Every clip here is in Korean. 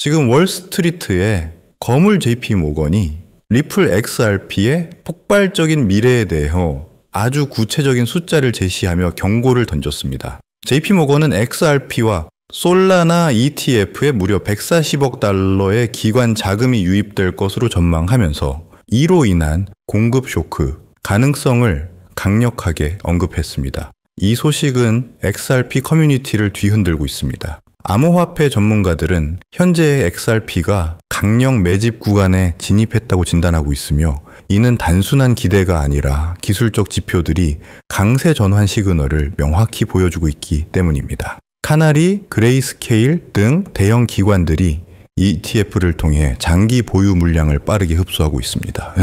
지금 월스트리트의 거물 JP 모건이 리플 XRP의 폭발적인 미래에 대해 아주 구체적인 숫자를 제시하며 경고를 던졌습니다. JP 모건은 XRP와 솔라나 ETF에 무려 140억 달러의 기관 자금이 유입될 것으로 전망하면서 이로 인한 공급 쇼크 가능성을 강력하게 언급했습니다. 이 소식은 XRP 커뮤니티를 뒤흔들고 있습니다. 암호화폐 전문가들은 현재의 XRP가 강력 매집 구간에 진입했다고 진단하고 있으며 이는 단순한 기대가 아니라 기술적 지표들이 강세 전환 시그널을 명확히 보여주고 있기 때문입니다. 카나리, 그레이스케일 등 대형 기관들이 ETF를 통해 장기 보유 물량을 빠르게 흡수하고 있습니다.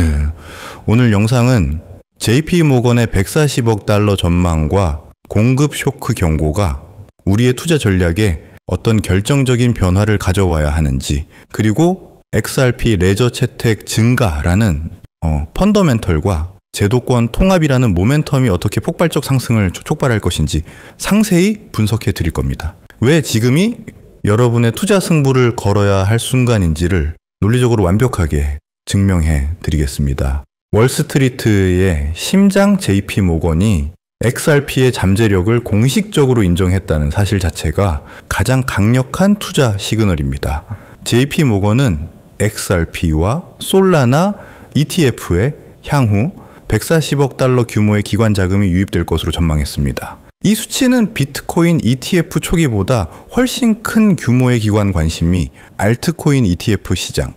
오늘 영상은 JP 모건의 140억 달러 전망과 공급 쇼크 경고가 우리의 투자 전략에 어떤 결정적인 변화를 가져와야 하는지, 그리고 XRP 레저 채택 증가라는 펀더멘털과 제도권 통합이라는 모멘텀이 어떻게 폭발적 상승을 촉발할 것인지 상세히 분석해 드릴 겁니다. 왜 지금이 여러분의 투자 승부를 걸어야 할 순간인지를 논리적으로 완벽하게 증명해 드리겠습니다. 월스트리트의 심장 JP 모건이 XRP의 잠재력을 공식적으로 인정했다는 사실 자체가 가장 강력한 투자 시그널입니다. JP 모건은 XRP와 솔라나 ETF에 향후 140억 달러 규모의 기관 자금이 유입될 것으로 전망했습니다. 이 수치는 비트코인 ETF 초기보다 훨씬 큰 규모의 기관 관심이 알트코인 ETF 시장,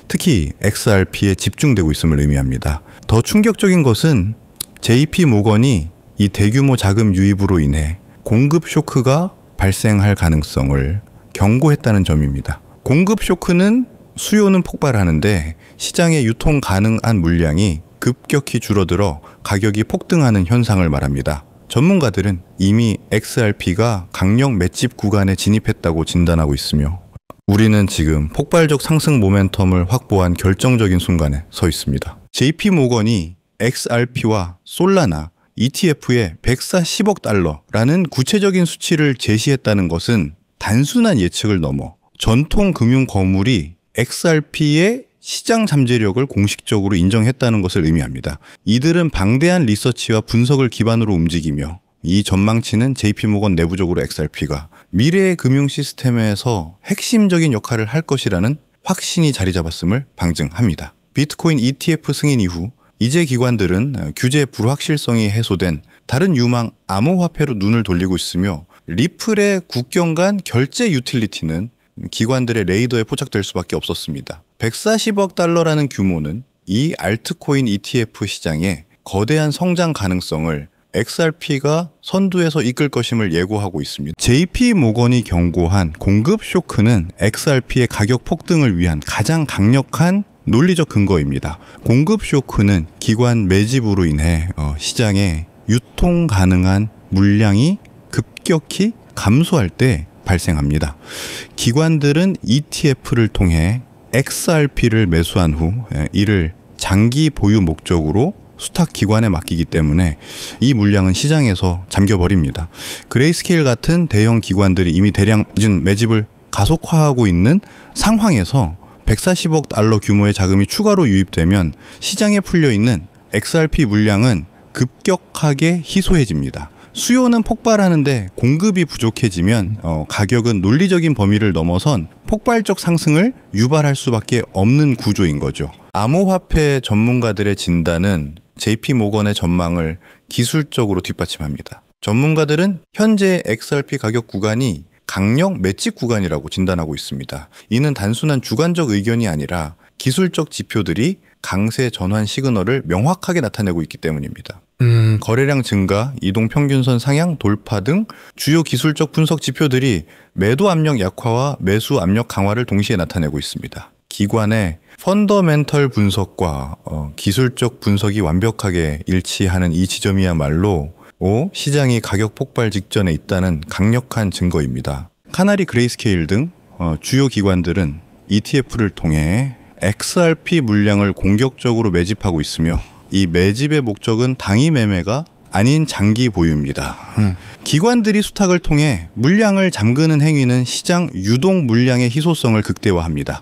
특히 XRP에 집중되고 있음을 의미합니다. 더 충격적인 것은 JP 모건이 이 대규모 자금 유입으로 인해 공급 쇼크가 발생할 가능성을 경고했다는 점입니다. 공급 쇼크는 수요는 폭발하는데 시장에 유통 가능한 물량이 급격히 줄어들어 가격이 폭등하는 현상을 말합니다. 전문가들은 이미 XRP가 강력 맷집 구간에 진입했다고 진단하고 있으며 우리는 지금 폭발적 상승 모멘텀을 확보한 결정적인 순간에 서 있습니다. JP 모건이 XRP와 솔라나 ETF에 140억 달러라는 구체적인 수치를 제시했다는 것은 단순한 예측을 넘어 전통 금융 거물이 XRP의 시장 잠재력을 공식적으로 인정했다는 것을 의미합니다. 이들은 방대한 리서치와 분석을 기반으로 움직이며 이 전망치는 JP모건 내부적으로 XRP가 미래의 금융 시스템에서 핵심적인 역할을 할 것이라는 확신이 자리 잡았음을 방증합니다. 비트코인 ETF 승인 이후 이제 기관들은 규제 불확실성이 해소된 다른 유망 암호화폐로 눈을 돌리고 있으며 리플의 국경 간 결제 유틸리티는 기관들의 레이더에 포착될 수밖에 없었습니다. 140억 달러라는 규모는 이 알트코인 ETF 시장의 거대한 성장 가능성을 XRP가 선두에서 이끌 것임을 예고하고 있습니다. JP 모건이 경고한 공급 쇼크는 XRP의 가격 폭등을 위한 가장 강력한 논리적 근거입니다. 공급 쇼크는 기관 매집으로 인해 시장에 유통 가능한 물량이 급격히 감소할 때 발생합니다. 기관들은 ETF를 통해 XRP를 매수한 후 이를 장기 보유 목적으로 수탁 기관에 맡기기 때문에 이 물량은 시장에서 잠겨버립니다. 그레이스케일 같은 대형 기관들이 이미 대량 매집을 가속화하고 있는 상황에서 140억 달러 규모의 자금이 추가로 유입되면 시장에 풀려있는 XRP 물량은 급격하게 희소해집니다. 수요는 폭발하는데 공급이 부족해지면 가격은 논리적인 범위를 넘어선 폭발적 상승을 유발할 수밖에 없는 구조인 거죠. 암호화폐 전문가들의 진단은 JP 모건의 전망을 기술적으로 뒷받침합니다. 전문가들은 현재 XRP 가격 구간이 강력 맷집 구간이라고 진단하고 있습니다. 이는 단순한 주관적 의견이 아니라 기술적 지표들이 강세 전환 시그널을 명확하게 나타내고 있기 때문입니다. 거래량 증가, 이동 평균선 상향, 돌파 등 주요 기술적 분석 지표들이 매도 압력 약화와 매수 압력 강화를 동시에 나타내고 있습니다. 기관의 펀더멘털 분석과 기술적 분석이 완벽하게 일치하는 이 지점이야말로 시장이 가격 폭발 직전에 있다는 강력한 증거입니다. 카나리, 그레이스케일 등 주요 기관들은 ETF를 통해 XRP 물량을 공격적으로 매집하고 있으며 이 매집의 목적은 당위 매매가 아닌 장기 보유입니다. 기관들이 수탁을 통해 물량을 잠그는 행위는 시장 유동 물량의 희소성을 극대화합니다.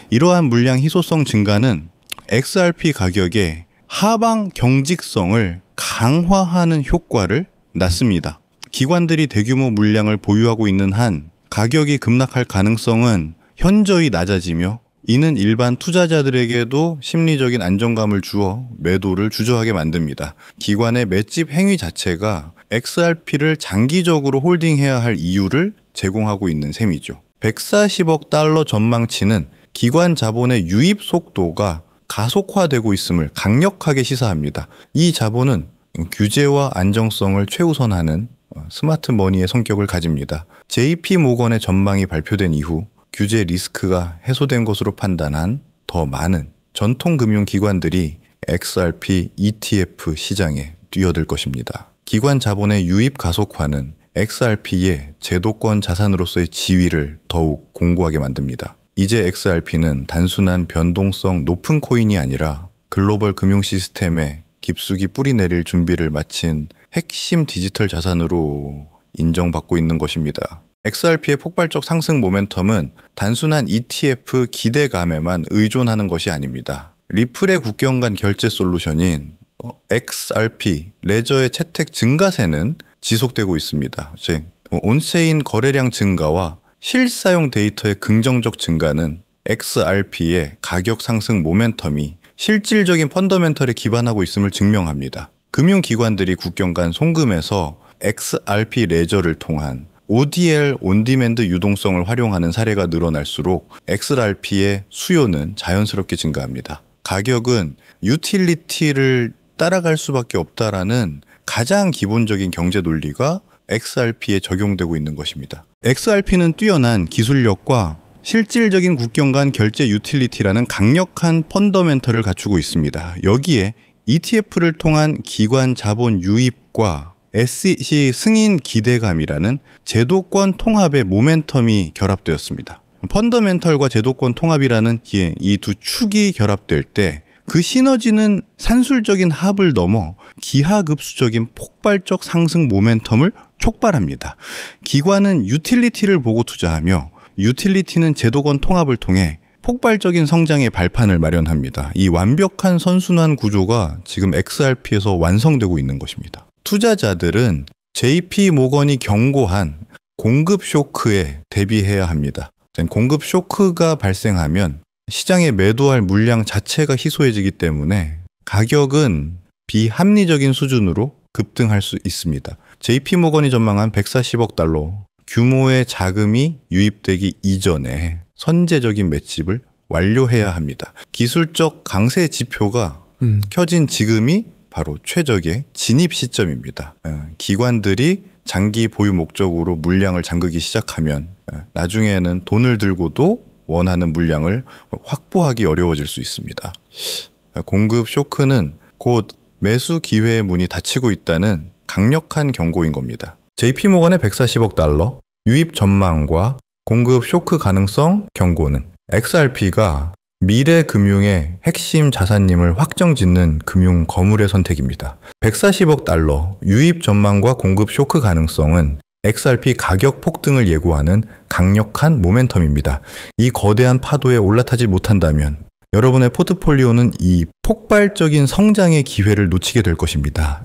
이러한 물량 희소성 증가는 XRP 가격의 하방 경직성을 강화하는 효과를 낳습니다. 기관들이 대규모 물량을 보유하고 있는 한 가격이 급락할 가능성은 현저히 낮아지며 이는 일반 투자자들에게도 심리적인 안정감을 주어 매도를 주저하게 만듭니다. 기관의 맷집 행위 자체가 XRP를 장기적으로 홀딩해야 할 이유를 제공하고 있는 셈이죠. 140억 달러 전망치는 기관 자본의 유입 속도가 가속화되고 있음을 강력하게 시사합니다. 이 자본은 규제와 안정성을 최우선하는 스마트 머니의 성격을 가집니다. JP 모건의 전망이 발표된 이후 규제 리스크가 해소된 것으로 판단한 더 많은 전통 금융 기관들이 XRP ETF 시장에 뛰어들 것입니다. 기관 자본의 유입 가속화는 XRP의 제도권 자산으로서의 지위를 더욱 공고하게 만듭니다. 이제 XRP는 단순한 변동성 높은 코인이 아니라 글로벌 금융 시스템에 깊숙이 뿌리 내릴 준비를 마친 핵심 디지털 자산으로 인정받고 있는 것입니다. XRP의 폭발적 상승 모멘텀은 단순한 ETF 기대감에만 의존하는 것이 아닙니다. 리플의 국경 간 결제 솔루션인 XRP 레저의 채택 증가세는 지속되고 있습니다. 즉, 온체인 거래량 증가와 실사용 데이터의 긍정적 증가는 XRP의 가격 상승 모멘텀이 실질적인 펀더멘털에 기반하고 있음을 증명합니다. 금융기관들이 국경 간 송금에서 XRP 레저를 통한 ODL 온디맨드 유동성을 활용하는 사례가 늘어날수록 XRP의 수요는 자연스럽게 증가합니다. 가격은 유틸리티를 따라갈 수밖에 없다라는 가장 기본적인 경제 논리가 XRP에 적용되고 있는 것입니다. XRP는 뛰어난 기술력과 실질적인 국경 간 결제 유틸리티라는 강력한 펀더멘털을 갖추고 있습니다. 여기에 ETF를 통한 기관 자본 유입과 SEC 승인 기대감이라는 제도권 통합의 모멘텀이 결합되었습니다. 펀더멘털과 제도권 통합이라는 이 두 축이 결합될 때 그 시너지는 산술적인 합을 넘어 기하급수적인 폭발적 상승 모멘텀을 촉발합니다. 기관은 유틸리티를 보고 투자하며 유틸리티는 제도권 통합을 통해 폭발적인 성장의 발판을 마련합니다. 이 완벽한 선순환 구조가 지금 XRP에서 완성되고 있는 것입니다. 투자자들은 JP 모건이 경고한 공급 쇼크에 대비해야 합니다. 공급 쇼크가 발생하면 시장에 매도할 물량 자체가 희소해지기 때문에 가격은 비합리적인 수준으로 급등할 수 있습니다. JP 모건이 전망한 140억 달러 규모의 자금이 유입되기 이전에 선제적인 맷집을 완료해야 합니다. 기술적 강세 지표가 켜진 지금이 바로 최적의 진입 시점입니다. 기관들이 장기 보유 목적으로 물량을 잠그기 시작하면 나중에는 돈을 들고도 원하는 물량을 확보하기 어려워질 수 있습니다. 공급 쇼크는 곧 매수 기회의 문이 닫히고 있다는 강력한 경고인 겁니다. JP모건의 140억 달러 유입 전망과 공급 쇼크 가능성 경고는 XRP가 미래 금융의 핵심 자산임을 확정짓는 금융 거물의 선택입니다. 140억 달러 유입 전망과 공급 쇼크 가능성은 XRP 가격 폭등을 예고하는 강력한 모멘텀입니다. 이 거대한 파도에 올라타지 못한다면 여러분의 포트폴리오는 이 폭발적인 성장의 기회를 놓치게 될 것입니다.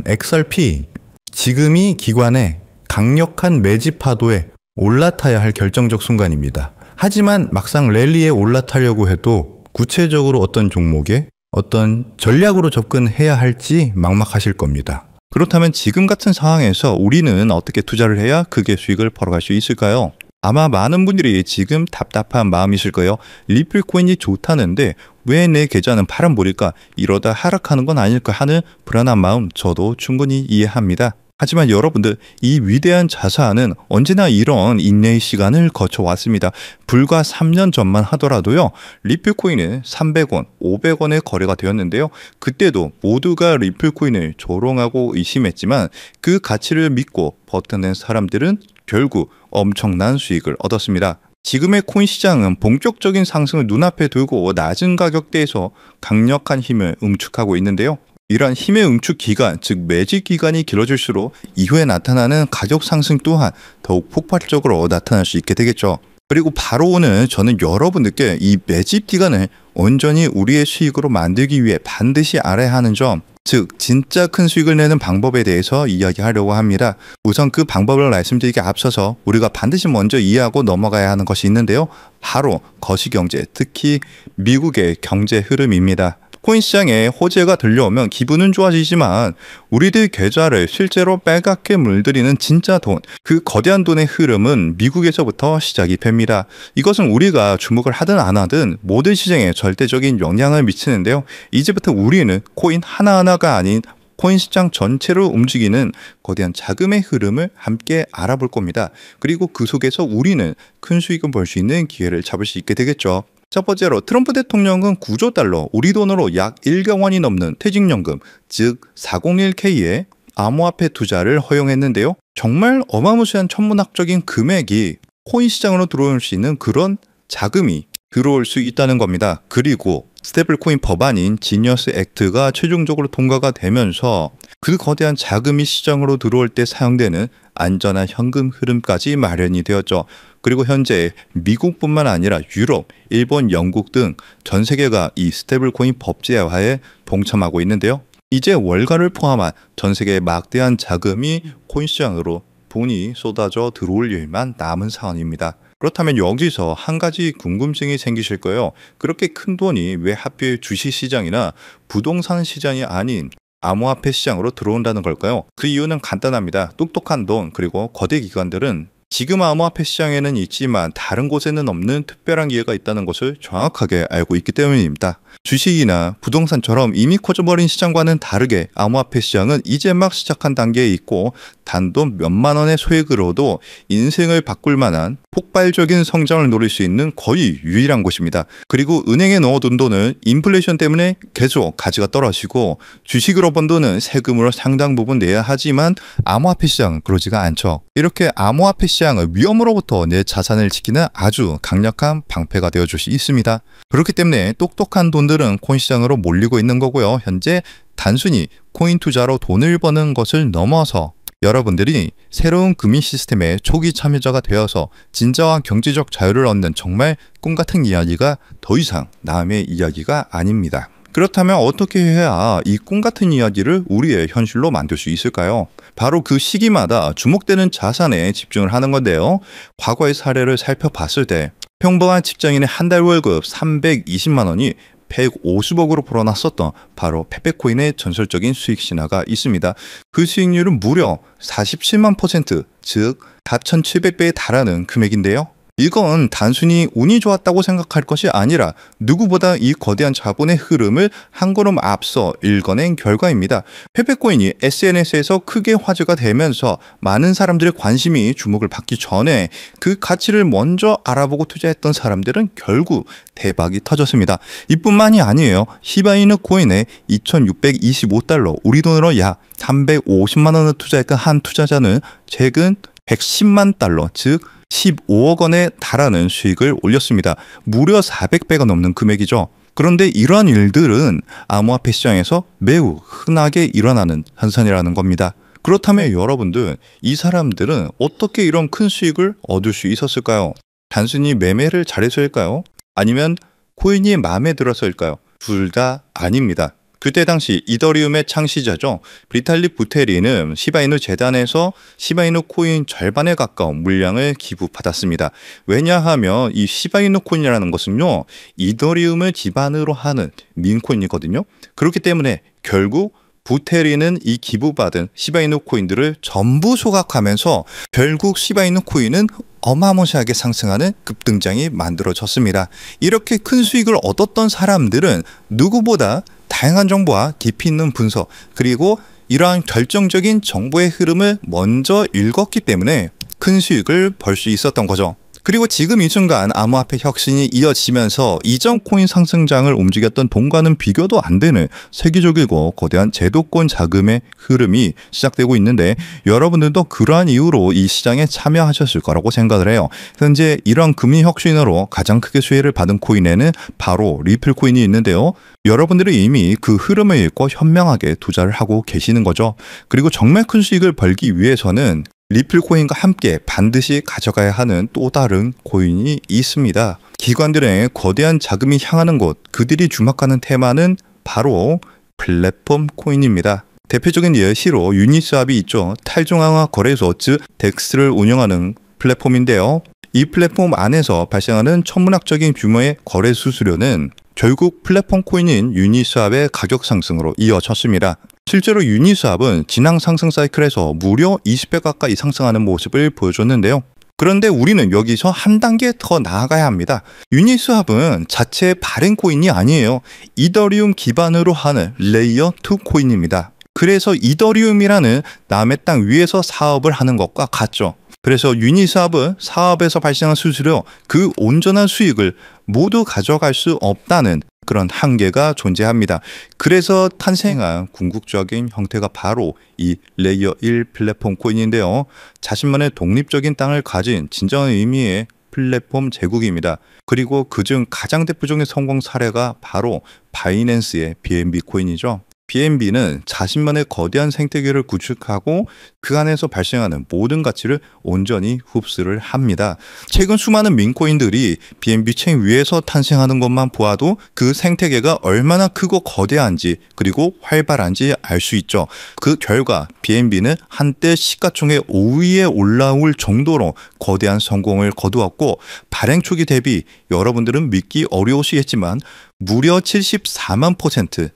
XRP 지금이 기관의 강력한 매집 파도에 올라타야 할 결정적 순간입니다. 하지만 막상 랠리에 올라타려고 해도 구체적으로 어떤 종목에 어떤 전략으로 접근해야 할지 막막하실 겁니다. 그렇다면 지금 같은 상황에서 우리는 어떻게 투자를 해야 크게 수익을 벌어갈 수 있을까요? 아마 많은 분들이 지금 답답한 마음이실 거예요. 리플 코인이 좋다는데 왜 내 계좌는 파란불일까? 이러다 하락하는 건 아닐까 하는 불안한 마음 저도 충분히 이해합니다. 하지만 여러분들, 이 위대한 자산은 언제나 이런 인내의 시간을 거쳐왔습니다. 불과 3년 전만 하더라도요, 리플코인은 300원, 500원에 거래가 되었는데요. 그때도 모두가 리플코인을 조롱하고 의심했지만 그 가치를 믿고 버텨낸 사람들은 결국 엄청난 수익을 얻었습니다. 지금의 코인 시장은 본격적인 상승을 눈앞에 두고 낮은 가격대에서 강력한 힘을 응축하고 있는데요. 이러한 힘의 응축 기간, 즉 매집 기간이 길어질수록 이후에 나타나는 가격 상승 또한 더욱 폭발적으로 나타날 수 있게 되겠죠. 그리고 바로 오늘 저는 여러분들께 이 매집 기간을 온전히 우리의 수익으로 만들기 위해 반드시 알아야 하는 점, 즉 진짜 큰 수익을 내는 방법에 대해서 이야기하려고 합니다. 우선 그 방법을 말씀드리기 앞서서 우리가 반드시 먼저 이해하고 넘어가야 하는 것이 있는데요. 바로 거시경제, 특히 미국의 경제 흐름입니다. 코인 시장에 호재가 들려오면 기분은 좋아지지만 우리들 계좌를 실제로 빨갛게 물들이는 진짜 돈, 그 거대한 돈의 흐름은 미국에서부터 시작이 됩니다. 이것은 우리가 주목을 하든 안 하든 모든 시장에 절대적인 영향을 미치는데요. 이제부터 우리는 코인 하나하나가 아닌 코인 시장 전체를 움직이는 거대한 자금의 흐름을 함께 알아볼 겁니다. 그리고 그 속에서 우리는 큰 수익을 벌 수 있는 기회를 잡을 수 있게 되겠죠. 첫 번째로 트럼프 대통령은 9조 달러, 우리 돈으로 약 1억 원이 넘는 퇴직연금, 즉 401k에 암호화폐 투자를 허용했는데요. 정말 어마무시한 천문학적인 금액이 코인 시장으로 들어올 수 있는 그런 자금이 들어올 수 있다는 겁니다. 그리고 스테이블 코인 법안인 지니어스 액트가 최종적으로 통과가 되면서 그 거대한 자금이 시장으로 들어올 때 사용되는 안전한 현금 흐름까지 마련이 되었죠. 그리고 현재 미국뿐만 아니라 유럽, 일본, 영국 등 전 세계가 이 스테이블 코인 법제화에 동참하고 있는데요. 이제 월가를 포함한 전 세계의 막대한 자금이 코인 시장으로 돈이 쏟아져 들어올 일만 남은 상황입니다. 그렇다면 여기서 한 가지 궁금증이 생기실 거예요. 그렇게 큰 돈이 왜 하필 주식시장이나 부동산 시장이 아닌 암호화폐 시장으로 들어온다는 걸까요? 그 이유는 간단합니다. 똑똑한 돈, 그리고 거대 기관들은 지금 암호화폐 시장에는 있지만 다른 곳에는 없는 특별한 기회가 있다는 것을 정확하게 알고 있기 때문입니다. 주식이나 부동산처럼 이미 커져버린 시장과는 다르게 암호화폐 시장은 이제 막 시작한 단계에 있고 단돈 몇만 원의 소액으로도 인생을 바꿀 만한 폭발적인 성장을 노릴 수 있는 거의 유일한 곳입니다. 그리고 은행에 넣어둔 돈은 인플레이션 때문에 계속 가치가 떨어지고 주식으로 번 돈은 세금으로 상당 부분 내야 하지만 암호화폐 시장은 그러지가 않죠. 이렇게 암호화폐 시장을 위험으로부터 내 자산을 지키는 아주 강력한 방패가 되어줄 수 있습니다. 그렇기 때문에 똑똑한 돈들은 코인 시장으로 몰리고 있는 거고요. 현재 단순히 코인 투자로 돈을 버는 것을 넘어서 여러분들이 새로운 금융 시스템의 초기 참여자가 되어서 진정한 경제적 자유를 얻는 정말 꿈같은 이야기가 더 이상 남의 이야기가 아닙니다. 그렇다면 어떻게 해야 이 꿈같은 이야기를 우리의 현실로 만들 수 있을까요? 바로 그 시기마다 주목되는 자산에 집중을 하는 건데요. 과거의 사례를 살펴봤을 때 평범한 직장인의 한 달 월급 320만 원이 150억으로 불어났었던 바로 페페코인의 전설적인 수익 신화가 있습니다. 그 수익률은 무려 47만 %, 즉 4,700배에 달하는 금액인데요. 이건 단순히 운이 좋았다고 생각할 것이 아니라 누구보다 이 거대한 자본의 흐름을 한 걸음 앞서 읽어낸 결과입니다. 페페코인이 SNS에서 크게 화제가 되면서 많은 사람들의 관심이 주목을 받기 전에 그 가치를 먼저 알아보고 투자했던 사람들은 결국 대박이 터졌습니다. 이뿐만이 아니에요. 시바이누 코인에 2,625달러, 우리 돈으로 약 350만 원을 투자했던 한 투자자는 최근 110만 달러, 즉 15억 원에 달하는 수익을 올렸습니다. 무려 400배가 넘는 금액이죠. 그런데 이러한 일들은 암호화폐 시장에서 매우 흔하게 일어나는 현상이라는 겁니다. 그렇다면 여러분들, 이 사람들은 어떻게 이런 큰 수익을 얻을 수 있었을까요? 단순히 매매를 잘해서일까요? 아니면 코인이 마음에 들어서일까요? 둘 다 아닙니다. 그때 당시 이더리움의 창시자죠. 비탈릭 부테린은 시바이누 재단에서 시바이누 코인 절반에 가까운 물량을 기부받았습니다. 왜냐하면 이 시바이누 코인이라는 것은요, 이더리움을 기반으로 하는 민코인이거든요. 그렇기 때문에 결국 부테린은 이 기부받은 시바이누 코인들을 전부 소각하면서 결국 시바이누 코인은 어마무시하게 상승하는 급등장이 만들어졌습니다. 이렇게 큰 수익을 얻었던 사람들은 누구보다 다양한 정보와 깊이 있는 분석, 그리고 이러한 결정적인 정보의 흐름을 먼저 읽었기 때문에 큰 수익을 벌 수 있었던 거죠. 그리고 지금 이 순간 암호화폐 혁신이 이어지면서 이전 코인 상승장을 움직였던 돈과는 비교도 안 되는 세계적이고 거대한 제도권 자금의 흐름이 시작되고 있는데 여러분들도 그러한 이유로 이 시장에 참여하셨을 거라고 생각을 해요. 현재 이런 금리 혁신으로 가장 크게 수혜를 받은 코인에는 바로 리플 코인이 있는데요. 여러분들이 이미 그 흐름을 읽고 현명하게 투자를 하고 계시는 거죠. 그리고 정말 큰 수익을 벌기 위해서는 리플 코인과 함께 반드시 가져가야 하는 또 다른 코인이 있습니다. 기관들의 거대한 자금이 향하는 곳, 그들이 주목하는 테마는 바로 플랫폼 코인입니다. 대표적인 예시로 유니스왑이 있죠. 탈중앙화 거래소 즉 덱스를 운영하는 플랫폼인데요. 이 플랫폼 안에서 발생하는 천문학적인 규모의 거래 수수료는 결국 플랫폼 코인인 유니스왑의 가격 상승으로 이어졌습니다. 실제로 유니스왑은 지난 상승 사이클에서 무려 20배 가까이 상승하는 모습을 보여줬는데요. 그런데 우리는 여기서 한 단계 더 나아가야 합니다. 유니스왑은 자체 발행 코인이 아니에요. 이더리움 기반으로 하는 레이어 2 코인입니다. 그래서 이더리움이라는 남의 땅 위에서 사업을 하는 것과 같죠. 그래서 유니스왑은 사업에서 발생한 수수료, 그 온전한 수익을 모두 가져갈 수 없다는 그런 한계가 존재합니다. 그래서 탄생한 궁극적인 형태가 바로 이 레이어 1 플랫폼 코인인데요. 자신만의 독립적인 땅을 가진 진정한 의미의 플랫폼 제국입니다. 그리고 그중 가장 대표적인 성공 사례가 바로 바이낸스의 BNB 코인이죠. BNB는 자신만의 거대한 생태계를 구축하고 그 안에서 발생하는 모든 가치를 온전히 흡수를 합니다. 최근 수많은 민코인들이 BNB 체인 위에서 탄생하는 것만 보아도 그 생태계가 얼마나 크고 거대한지 그리고 활발한지 알 수 있죠. 그 결과 BNB는 한때 시가총액 5위에 올라올 정도로 거대한 성공을 거두었고 발행 초기 대비 여러분들은 믿기 어려우시겠지만 무려 74만%,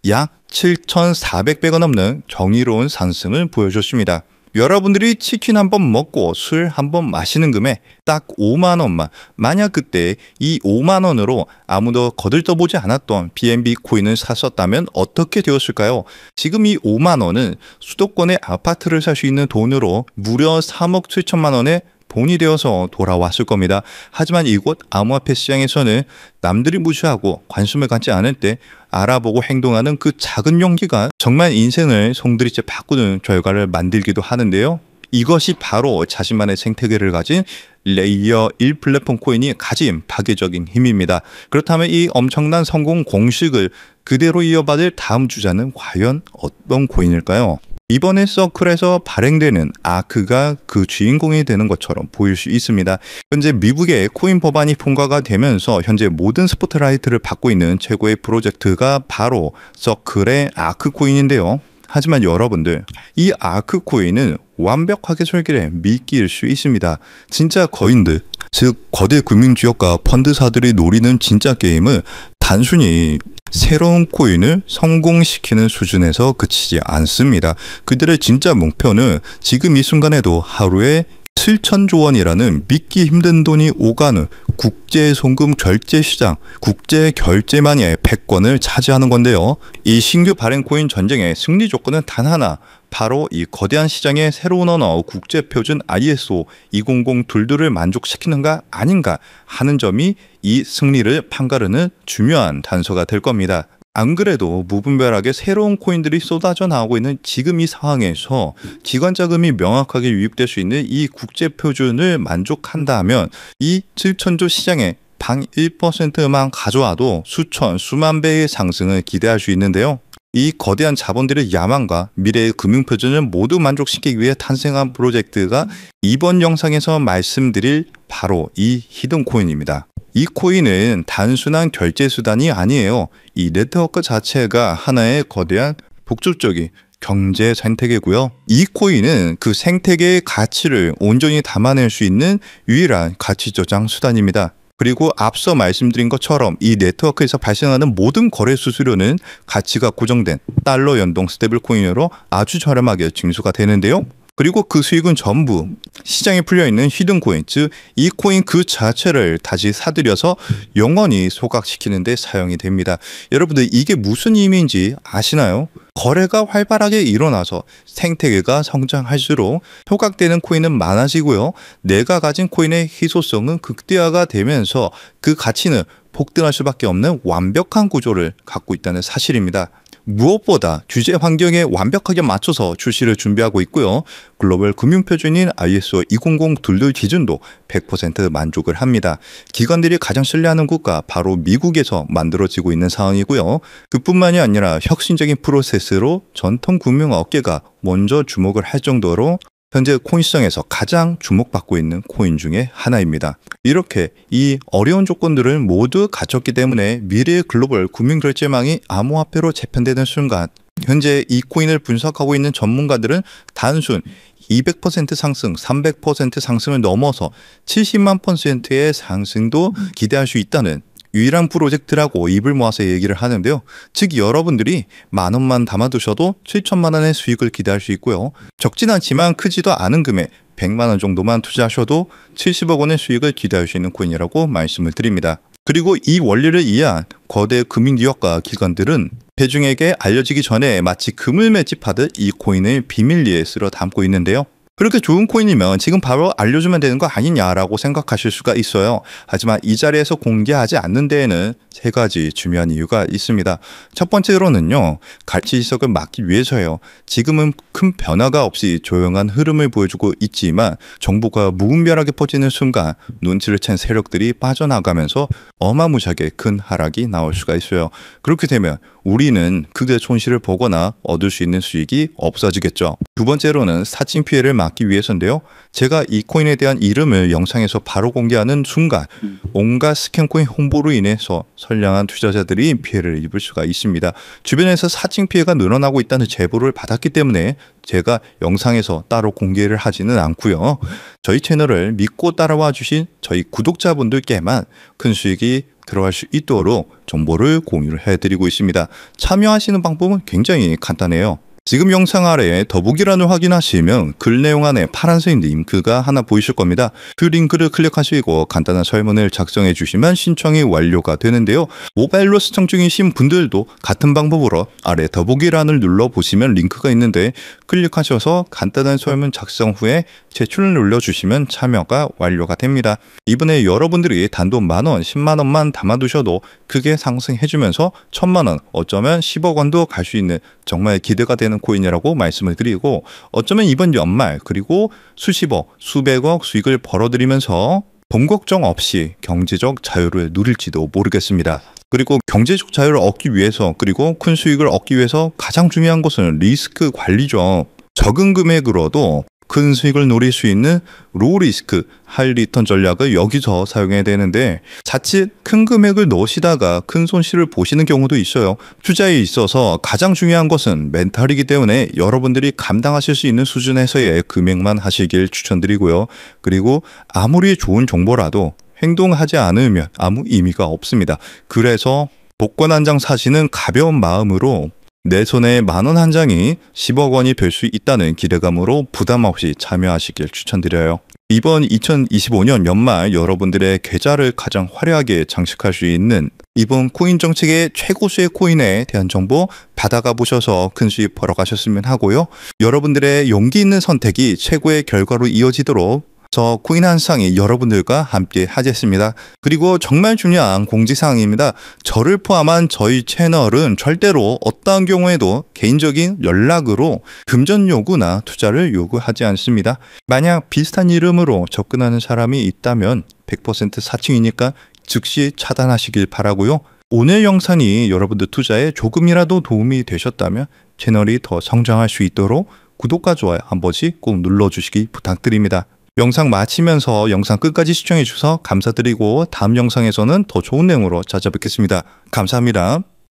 약 7,400배가 넘는 정의로운 상승을 보여줬습니다. 여러분들이 치킨 한 번 먹고 술 한 번 마시는 금액 딱 5만 원만, 만약 그때 이 5만 원으로 아무도 거들떠보지 않았던 BNB 코인을 샀었다면 어떻게 되었을까요? 지금 이 5만 원은 수도권의 아파트를 살 수 있는 돈으로 무려 3억 7천만 원의 돈이 되어서 돌아왔을 겁니다. 하지만 이곳 암호화폐 시장에서는 남들이 무시하고 관심을 갖지 않을 때 알아보고 행동하는 그 작은 용기가 정말 인생을 송두리째 바꾸는 결과를 만들기도 하는데요. 이것이 바로 자신만의 생태계를 가진 레이어 1 플랫폼 코인이 가진 파괴적인 힘입니다. 그렇다면 이 엄청난 성공 공식을 그대로 이어받을 다음 주자는 과연 어떤 코인일까요? 이번에 서클에서 발행되는 아크가 그 주인공이 되는 것처럼 보일 수 있습니다. 현재 미국의 코인 법안이 통과가 되면서 현재 모든 스포트라이트를 받고 있는 최고의 프로젝트가 바로 서클의 아크 코인인데요. 하지만 여러분들, 이 아크 코인은 완벽하게 설계된 미끼일 수 있습니다. 진짜 거인들, 즉 거대 금융지역과 펀드사들이 노리는 진짜 게임은 단순히 새로운 코인을 성공시키는 수준에서 그치지 않습니다. 그들의 진짜 목표는 지금 이 순간에도 하루에 7천조 원이라는 믿기 힘든 돈이 오가는 국제송금 결제시장, 국제결제마니아의 패권을 차지하는 건데요. 이 신규 발행 코인 전쟁의 승리 조건은 단 하나, 바로 이 거대한 시장의 새로운 언어 국제표준 ISO 20022를 만족시키는가 아닌가 하는 점이 이 승리를 판가르는 중요한 단서가 될 겁니다. 안 그래도 무분별하게 새로운 코인들이 쏟아져 나오고 있는 지금 이 상황에서 기관 자금이 명확하게 유입될 수 있는 이 국제표준을 만족한다면 이 7천조 시장에 방 1%만 가져와도 수천, 수만 배의 상승을 기대할 수 있는데요. 이 거대한 자본들의 야망과 미래의 금융표준을 모두 만족시키기 위해 탄생한 프로젝트가 이번 영상에서 말씀드릴 바로 이 히든코인입니다. 이 코인은 단순한 결제 수단이 아니에요. 이 네트워크 자체가 하나의 거대한 복잡적인 경제 생태계고요. 이 코인은 그 생태계의 가치를 온전히 담아낼 수 있는 유일한 가치 저장 수단입니다. 그리고 앞서 말씀드린 것처럼 이 네트워크에서 발생하는 모든 거래 수수료는 가치가 고정된 달러 연동 스테이블 코인으로 아주 저렴하게 징수가 되는데요. 그리고 그 수익은 전부 시장에 풀려있는 히든 코인, 즉 이 코인 그 자체를 다시 사들여서 영원히 소각시키는 데 사용이 됩니다. 여러분들 이게 무슨 의미인지 아시나요? 거래가 활발하게 일어나서 생태계가 성장할수록 소각되는 코인은 많아지고요. 내가 가진 코인의 희소성은 극대화가 되면서 그 가치는 폭등할 수밖에 없는 완벽한 구조를 갖고 있다는 사실입니다. 무엇보다 규제 환경에 완벽하게 맞춰서 출시를 준비하고 있고요. 글로벌 금융표준인 ISO 2002 기준도 100% 만족을 합니다. 기관들이 가장 신뢰하는 국가 바로 미국에서 만들어지고 있는 상황이고요. 그뿐만이 아니라 혁신적인 프로세스로 전통 금융업계가 먼저 주목을 할 정도로 현재 코인 시장에서 가장 주목받고 있는 코인 중에 하나입니다. 이렇게 이 어려운 조건들을 모두 갖췄기 때문에 미래의 글로벌 금융결제망이 암호화폐로 재편되는 순간 현재 이 코인을 분석하고 있는 전문가들은 단순 200% 상승, 300% 상승을 넘어서 70만 %의 상승도 기대할 수 있다는 유일한 프로젝트라고 입을 모아서 얘기를 하는데요. 즉 여러분들이 10,000원만 담아두셔도 7천만 원의 수익을 기대할 수 있고요. 적진 않지만 크지도 않은 금액 100만 원 정도만 투자하셔도 70억 원의 수익을 기대할 수 있는 코인이라고 말씀을 드립니다. 그리고 이 원리를 이해한 거대 금융기업과 기관들은 대중에게 알려지기 전에 마치 금을 맷집하듯 이 코인을 비밀리에 쓸어 담고 있는데요. 그렇게 좋은 코인이면 지금 바로 알려주면 되는 거 아니냐라고 생각하실 수가 있어요. 하지만 이 자리에서 공개하지 않는 데에는 3가지 중요한 이유가 있습니다. 첫 번째로는요, 가치 지석을 막기 위해서예요. 지금은 큰 변화가 없이 조용한 흐름을 보여주고 있지만 정보가 무분별하게 퍼지는 순간 눈치를 챈 세력들이 빠져나가면서 어마무시하게 큰 하락이 나올 수가 있어요. 그렇게 되면 우리는 크게 손실을 보거나 얻을 수 있는 수익이 없어지겠죠. 두 번째로는 사칭 피해를 막기 위해서인데요. 제가 이 코인에 대한 이름을 영상에서 바로 공개하는 순간 온갖 스캔코인 홍보로 인해서 선량한 투자자들이 피해를 입을 수가 있습니다. 주변에서 사칭 피해가 늘어나고 있다는 제보를 받았기 때문에 제가 영상에서 따로 공개를 하지는 않고요. 저희 채널을 믿고 따라와 주신 저희 구독자분들께만 큰 수익이 들어갈 수 있도록 정보를 공유를 해드리고 있습니다. 참여하시는 방법은 굉장히 간단해요. 지금 영상 아래에 더보기란을 확인하시면 글 내용 안에 파란색 링크가 하나 보이실 겁니다. 그 링크를 클릭하시고 간단한 설문을 작성해 주시면 신청이 완료가 되는데요. 모바일로 시청 중이신 분들도 같은 방법으로 아래 더보기란을 눌러보시면 링크가 있는데 클릭하셔서 간단한 설문 작성 후에 제출을 눌러주시면 참여가 완료가 됩니다. 이번에 여러분들이 단돈 10,000원, 100,000원만 담아두셔도 크게 상승해주면서 1,000만 원, 어쩌면 10억 원도 갈 수 있는 정말 기대가 되는 코인이라고 말씀을 드리고 어쩌면 이번 연말 그리고 수십억, 수백억 수익을 벌어들이면서 돈 걱정 없이 경제적 자유를 누릴지도 모르겠습니다. 그리고 경제적 자유를 얻기 위해서 그리고 큰 수익을 얻기 위해서 가장 중요한 것은 리스크 관리죠. 적은 금액으로도 큰 수익을 노릴 수 있는 로우 리스크, 하이 리턴 전략을 여기서 사용해야 되는데 자칫 큰 금액을 넣으시다가 큰 손실을 보시는 경우도 있어요. 투자에 있어서 가장 중요한 것은 멘탈이기 때문에 여러분들이 감당하실 수 있는 수준에서의 금액만 하시길 추천드리고요. 그리고 아무리 좋은 정보라도 행동하지 않으면 아무 의미가 없습니다. 그래서 복권 한 장 사시는 가벼운 마음으로 내 손에 10,000원 한 장이 10억 원이 될 수 있다는 기대감으로 부담 없이 참여하시길 추천드려요. 이번 2025년 연말 여러분들의 계좌를 가장 화려하게 장식할 수 있는 이번 코인 정책의 최고수의 코인에 대한 정보 받아가 보셔서 큰 수익 벌어가셨으면 하고요. 여러분들의 용기 있는 선택이 최고의 결과로 이어지도록 저 코인 한 쌍이 여러분들과 함께 하겠습니다. 그리고 정말 중요한 공지사항입니다. 저를 포함한 저희 채널은 절대로 어떠한 경우에도 개인적인 연락으로 금전 요구나 투자를 요구하지 않습니다. 만약 비슷한 이름으로 접근하는 사람이 있다면 100% 사칭이니까 즉시 차단하시길 바라고요. 오늘 영상이 여러분들 투자에 조금이라도 도움이 되셨다면 채널이 더 성장할 수 있도록 구독과 좋아요 한 번씩 꼭 눌러주시기 부탁드립니다. 영상 마치면서 영상 끝까지 시청해 주셔서 감사드리고 다음 영상에서는 더 좋은 내용으로 찾아뵙겠습니다. 감사합니다.